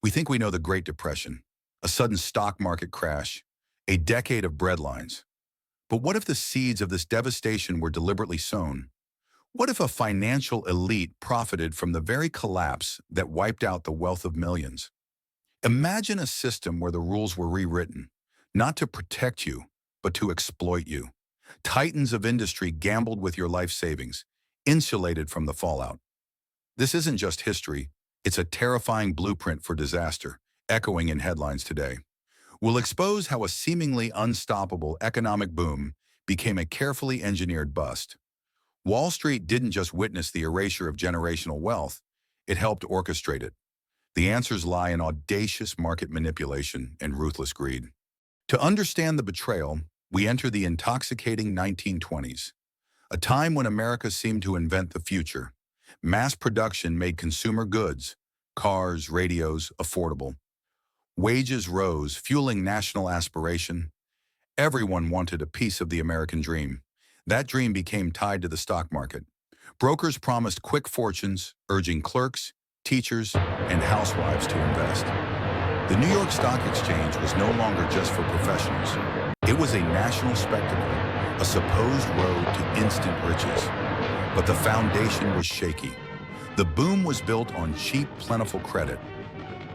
We think we know the Great Depression, a sudden stock market crash, a decade of breadlines. But what if the seeds of this devastation were deliberately sown? What if a financial elite profited from the very collapse that wiped out the wealth of millions? Imagine a system where the rules were rewritten, not to protect you, but to exploit you. Titans of industry gambled with your life savings, insulated from the fallout. This isn't just history, it's a terrifying blueprint for disaster, echoing in headlines today. We'll expose how a seemingly unstoppable economic boom became a carefully engineered bust. Wall Street didn't just witness the erasure of generational wealth, it helped orchestrate it. The answers lie in audacious market manipulation and ruthless greed. To understand the betrayal, we enter the intoxicating 1920s, a time when America seemed to invent the future. Mass production made consumer goods, cars, radios, affordable. Wages rose, fueling national aspiration. Everyone wanted a piece of the American dream. That dream became tied to the stock market. Brokers promised quick fortunes, urging clerks, teachers, and housewives to invest. The New York Stock Exchange was no longer just for professionals. It was a national spectacle, a supposed road to instant riches. But the foundation was shaky. The boom was built on cheap, plentiful credit.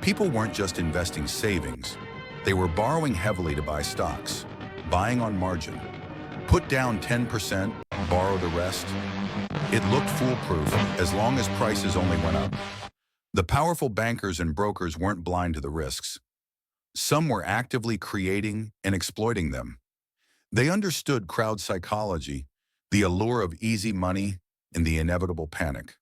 People weren't just investing savings. They were borrowing heavily to buy stocks, buying on margin. Put down 10%, borrow the rest. It looked foolproof as long as prices only went up. The powerful bankers and brokers weren't blind to the risks. Some were actively creating and exploiting them. They understood crowd psychology, the allure of easy money, and the inevitable panic.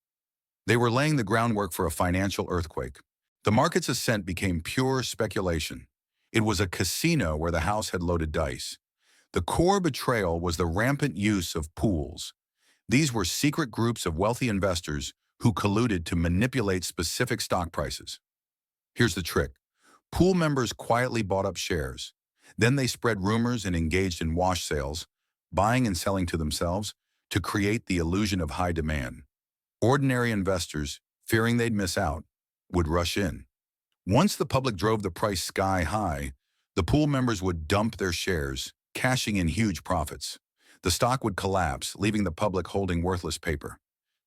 They were laying the groundwork for a financial earthquake. The market's ascent became pure speculation. It was a casino where the house had loaded dice. The core betrayal was the rampant use of pools. These were secret groups of wealthy investors who colluded to manipulate specific stock prices. Here's the trick. Pool members quietly bought up shares. Then they spread rumors and engaged in wash sales, buying and selling to themselves to create the illusion of high demand. Ordinary investors, fearing they'd miss out, would rush in. Once the public drove the price sky high, the pool members would dump their shares, cashing in huge profits. The stock would collapse, leaving the public holding worthless paper.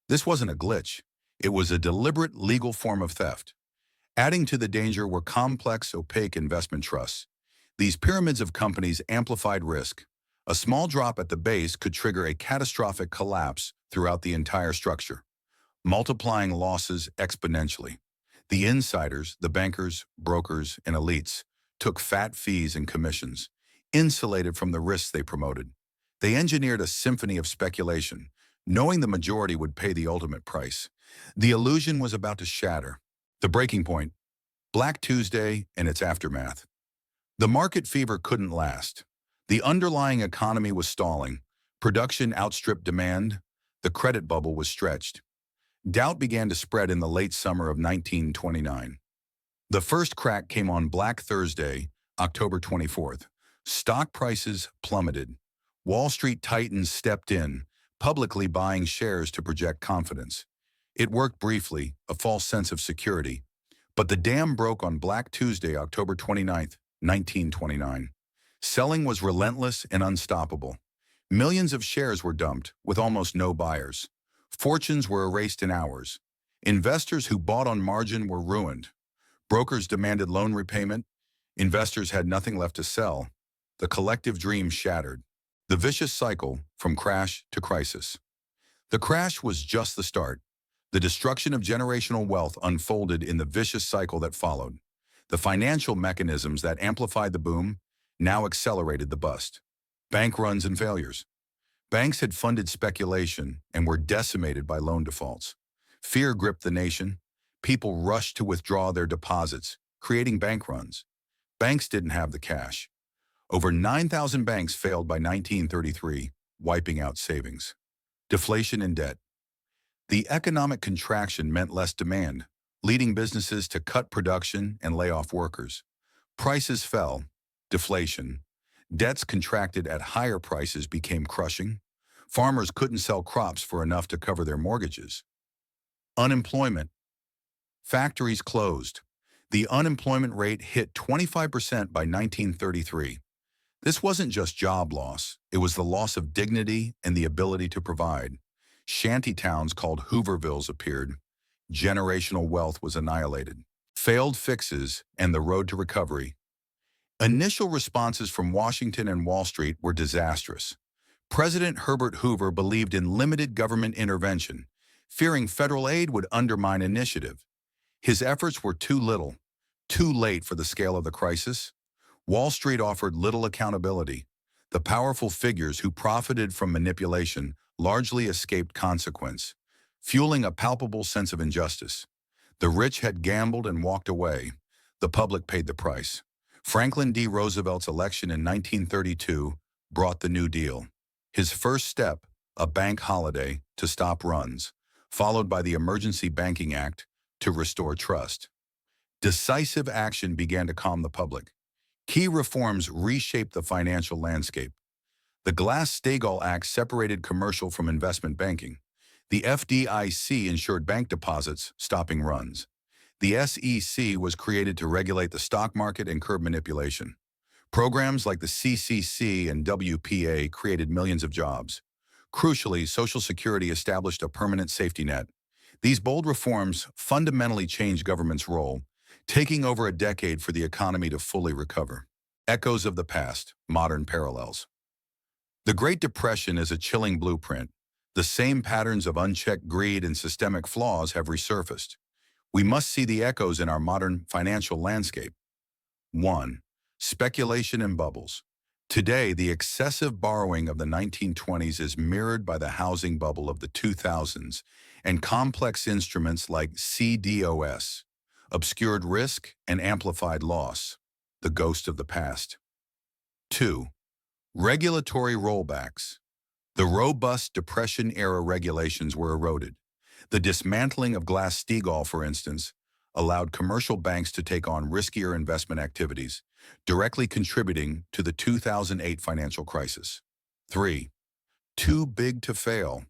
This wasn't a glitch. It was a deliberate legal form of theft. Adding to the danger were complex, opaque investment trusts. These pyramids of companies amplified risk. A small drop at the base could trigger a catastrophic collapse throughout the entire structure, multiplying losses exponentially. The insiders, the bankers, brokers, and elites, took fat fees and commissions, insulated from the risks they promoted. They engineered a symphony of speculation, knowing the majority would pay the ultimate price. The illusion was about to shatter. The breaking point, Black Tuesday and its aftermath. The market fever couldn't last. The underlying economy was stalling. Production outstripped demand. The credit bubble was stretched. Doubt began to spread in the late summer of 1929. The first crack came on Black Thursday, October 24th. Stock prices plummeted. Wall Street titans stepped in, publicly buying shares to project confidence. It worked briefly, a false sense of security. But the dam broke on Black Tuesday, October 29th, 1929. Selling was relentless and unstoppable. Millions of shares were dumped, with almost no buyers. Fortunes were erased in hours. Investors who bought on margin were ruined. Brokers demanded loan repayment. Investors had nothing left to sell. The collective dream shattered. The vicious cycle from crash to crisis. The crash was just the start. The destruction of generational wealth unfolded in the vicious cycle that followed. The financial mechanisms that amplified the boom now accelerated the bust. Bank runs and failures. Banks had funded speculation and were decimated by loan defaults. Fear gripped the nation. People rushed to withdraw their deposits, creating bank runs. Banks didn't have the cash. Over 9,000 banks failed by 1933, wiping out savings. Deflation and debt. The economic contraction meant less demand, leading businesses to cut production and lay off workers. Prices fell. Deflation. Debts contracted at higher prices became crushing. Farmers couldn't sell crops for enough to cover their mortgages. Unemployment. Factories closed. The unemployment rate hit 25% by 1933. This wasn't just job loss, it was the loss of dignity and the ability to provide. Shanty towns called Hoovervilles appeared. Generational wealth was annihilated. Failed fixes and the road to recovery. Initial responses from Washington and Wall Street were disastrous. President Herbert Hoover believed in limited government intervention, fearing federal aid would undermine initiative. His efforts were too little, too late for the scale of the crisis. Wall Street offered little accountability. The powerful figures who profited from manipulation largely escaped consequence, fueling a palpable sense of injustice. The rich had gambled and walked away. The public paid the price. Franklin D. Roosevelt's election in 1932 brought the New Deal. His first step, a bank holiday to stop runs, followed by the Emergency Banking Act to restore trust. Decisive action began to calm the public. Key reforms reshaped the financial landscape. The Glass-Steagall Act separated commercial from investment banking. The FDIC ensured bank deposits, stopping runs. The SEC was created to regulate the stock market and curb manipulation. Programs like the CCC and WPA created millions of jobs. Crucially, Social Security established a permanent safety net. These bold reforms fundamentally changed government's role, taking over a decade for the economy to fully recover. Echoes of the past, modern parallels. The Great Depression is a chilling blueprint. The same patterns of unchecked greed and systemic flaws have resurfaced. We must see the echoes in our modern financial landscape. 1. Speculation and bubbles. Today, the excessive borrowing of the 1920s is mirrored by the housing bubble of the 2000s and complex instruments like CDOS, obscured risk and amplified loss, the ghost of the past. 2. Regulatory rollbacks. The robust Depression-era regulations were eroded. The dismantling of Glass-Steagall, for instance, allowed commercial banks to take on riskier investment activities, directly contributing to the 2008 financial crisis. 3. Too big to fail.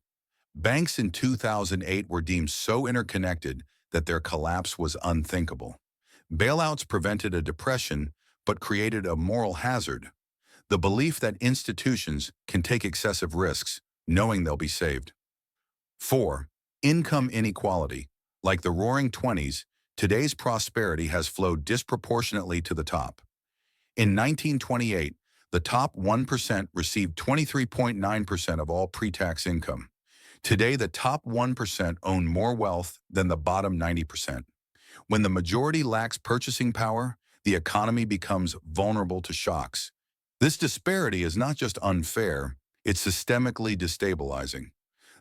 Banks in 2008 were deemed so interconnected that their collapse was unthinkable. Bailouts prevented a depression but created a moral hazard. The belief that institutions can take excessive risks, knowing they'll be saved. 4. Income inequality. Like the Roaring Twenties, today's prosperity has flowed disproportionately to the top. In 1928, the top 1% received 23.9% of all pre-tax income. Today, the top 1% own more wealth than the bottom 90%. When the majority lacks purchasing power, the economy becomes vulnerable to shocks. This disparity is not just unfair, it's systemically destabilizing.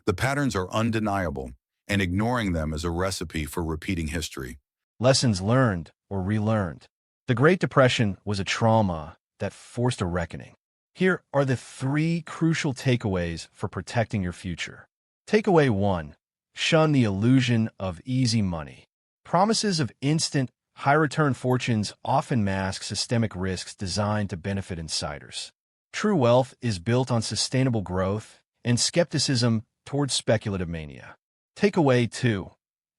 The patterns are undeniable, and ignoring them is a recipe for repeating history. Lessons learned or relearned. The Great Depression was a trauma that forced a reckoning. Here are the 3 crucial takeaways for protecting your future. Takeaway 1. Shun the illusion of easy money. Promises of instant, high-return fortunes often mask systemic risks designed to benefit insiders. True wealth is built on sustainable growth and skepticism towards speculative mania. Takeaway 2.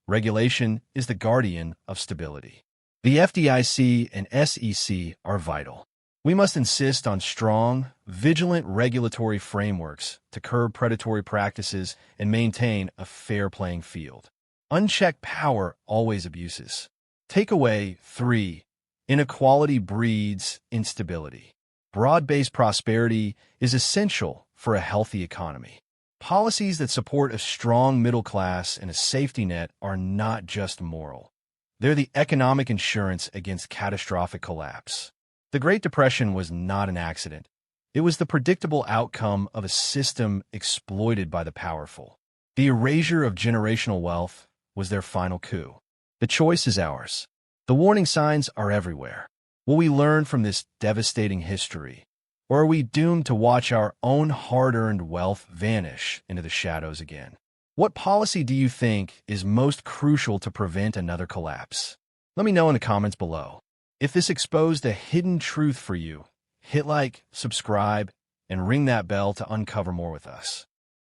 Regulation is the guardian of stability. The FDIC and SEC are vital. We must insist on strong, vigilant regulatory frameworks to curb predatory practices and maintain a fair playing field. Unchecked power always abuses. Takeaway 3. Inequality breeds instability. Broad-based prosperity is essential for a healthy economy. Policies that support a strong middle class and a safety net are not just moral. They're the economic insurance against catastrophic collapse. The Great Depression was not an accident. It was the predictable outcome of a system exploited by the powerful. The erasure of generational wealth was their final coup. The choice is ours. The warning signs are everywhere. Will we learn from this devastating history? Or are we doomed to watch our own hard-earned wealth vanish into the shadows again? What policy do you think is most crucial to prevent another collapse? Let me know in the comments below. If this exposed a hidden truth for you, hit like, subscribe, and ring that bell to uncover more with us.